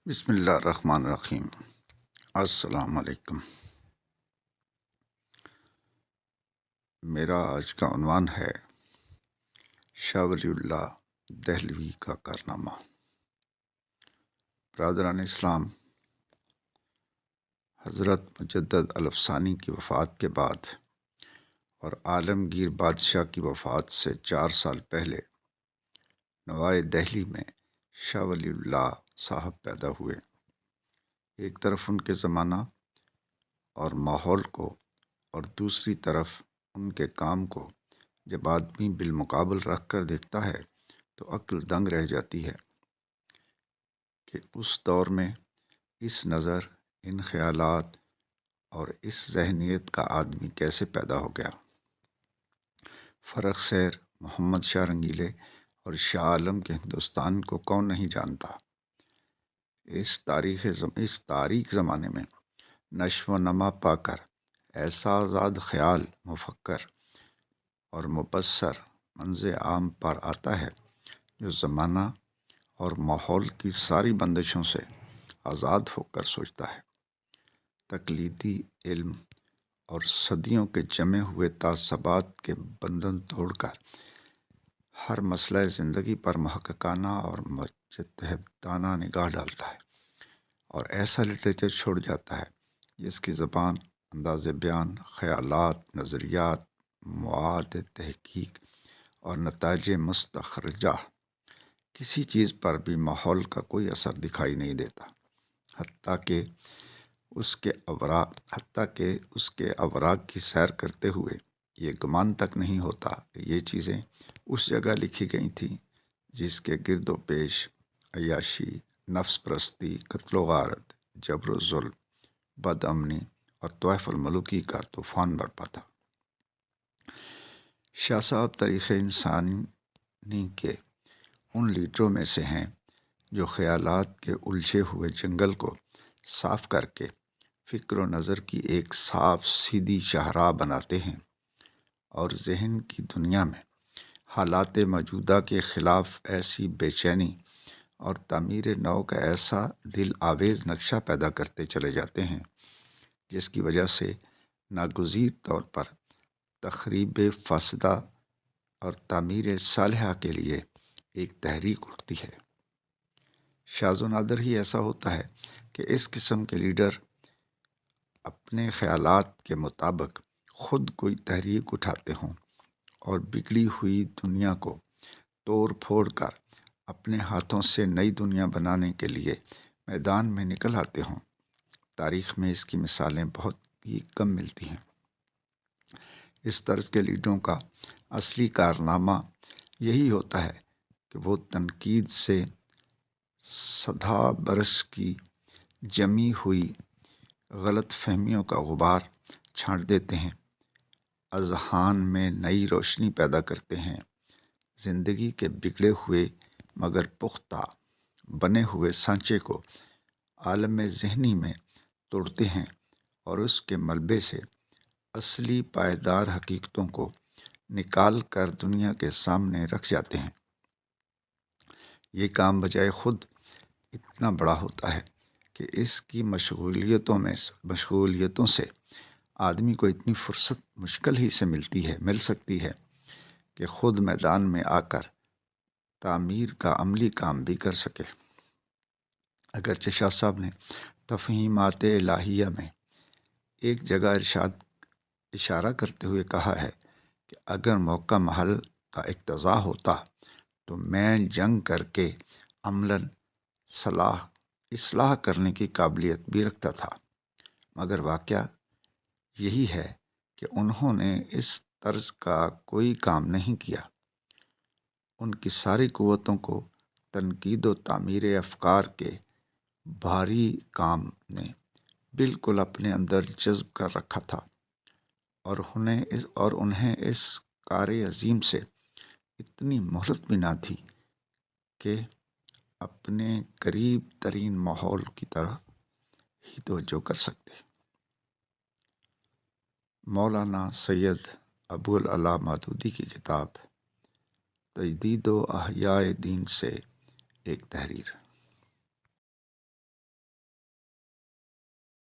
بسم اللہ الرحمن الرحیم۔ السلام علیکم۔ میرا آج کا عنوان ہے شاہ ولی اللہ دہلوی کا کارنامہ۔ برادران اسلام، حضرت مجدد الافسانی کی وفات کے بعد اور عالمگیر بادشاہ کی وفات سے 4 سال پہلے نوائے دہلی میں شاہ ولی اللہ صاحب پیدا ہوئے۔ ایک طرف ان کے زمانہ اور ماحول کو اور دوسری طرف ان کے کام کو جب آدمی بالمقابل رکھ کر دیکھتا ہے تو عقل دنگ رہ جاتی ہے کہ اس دور میں اس نظر، ان خیالات اور اس ذہنیت کا آدمی کیسے پیدا ہو گیا۔ فرخ سیر، محمد شاہ رنگیلے اور شاہ عالم کے ہندوستان کو کون نہیں جانتا۔ اس تاریک زمانے میں نشو و نما پا کر ایسا آزاد خیال، مفکر اور مبصر منظر عام پر آتا ہے جو زمانہ اور ماحول کی ساری بندشوں سے آزاد ہو کر سوچتا ہے۔ تقلیدی علم اور صدیوں کے جمے ہوئے تعصبات کے بندھن توڑ کر ہر مسئلہ زندگی پر محققانہ اور مجتہدانہ نگاہ ڈالتا ہے اور ایسا لٹریچر چھوڑ جاتا ہے جس کی زبان، انداز بیان، خیالات، نظریات، مواد تحقیق اور نتائج مستخرجہ کسی چیز پر بھی ماحول کا کوئی اثر دکھائی نہیں دیتا، حتیٰ کہ اس کے اوراق کی سیر کرتے ہوئے یہ گمان تک نہیں ہوتا کہ یہ چیزیں اس جگہ لکھی گئی تھیں جس کے گرد و پیش عیاشی، نفس پرستی، قتل و غارت، جبر و ظلم، بد امنی اور طویف الملوکی کا طوفان برپا تھا۔ شاہ صاحب تاریخ انسانی کے ان لیڈروں میں سے ہیں جو خیالات کے الجھے ہوئے جنگل کو صاف کر کے فکر و نظر کی ایک صاف سیدھی شاہراہ بناتے ہیں اور ذہن کی دنیا میں حالات موجودہ کے خلاف ایسی بے چینی اور تعمیر نو کا ایسا دل آویز نقشہ پیدا کرتے چلے جاتے ہیں جس کی وجہ سے ناگزیر طور پر تخریب فاسدہ اور تعمیر صالحہ کے لیے ایک تحریک اٹھتی ہے۔ شاذ و نادر ہی ایسا ہوتا ہے کہ اس قسم کے لیڈر اپنے خیالات کے مطابق خود کوئی تحریک اٹھاتے ہوں اور بگڑی ہوئی دنیا کو توڑ پھوڑ کر اپنے ہاتھوں سے نئی دنیا بنانے کے لیے میدان میں نکل آتے ہوں۔ تاریخ میں اس کی مثالیں بہت ہی کم ملتی ہیں۔ اس طرز کے لیڈروں کا اصلی کارنامہ یہی ہوتا ہے کہ وہ تنقید سے صدا برس کی جمی ہوئی غلط فہمیوں کا غبار چھانٹ دیتے ہیں، اذہان میں نئی روشنی پیدا کرتے ہیں، زندگی کے بگڑے ہوئے مگر پختہ بنے ہوئے سانچے کو عالم ذہنی میں توڑتے ہیں اور اس کے ملبے سے اصلی پائیدار حقیقتوں کو نکال کر دنیا کے سامنے رکھ جاتے ہیں۔ یہ کام بجائے خود اتنا بڑا ہوتا ہے کہ اس کی مشغولیتوں سے آدمی کو اتنی فرصت مشکل ہی سے مل سکتی ہے کہ خود میدان میں آ کر تعمیر کا عملی کام بھی کر سکے۔ اگرچہ شاہ صاحب نے تفہیمات الہیہ میں ایک جگہ اشارہ کرتے ہوئے کہا ہے کہ اگر موقع محل کا اقتضا ہوتا تو میں جنگ کر کے عملاً اصلاح کرنے کی قابلیت بھی رکھتا تھا، مگر واقعہ یہی ہے کہ انہوں نے اس طرز کا کوئی کام نہیں کیا۔ ان کی ساری قوتوں کو تنقید و تعمیر افکار کے بھاری کام نے بالکل اپنے اندر جذب کر رکھا تھا اور انہیں اس کار عظیم سے اتنی مہلت بھی نہ تھی کہ اپنے قریب ترین ماحول کی طرح ہی توجہ کر سکتے۔ مولانا سید ابو العلا مودودی کی کتاب تجدید و احیاء دین سے ایک تحریر۔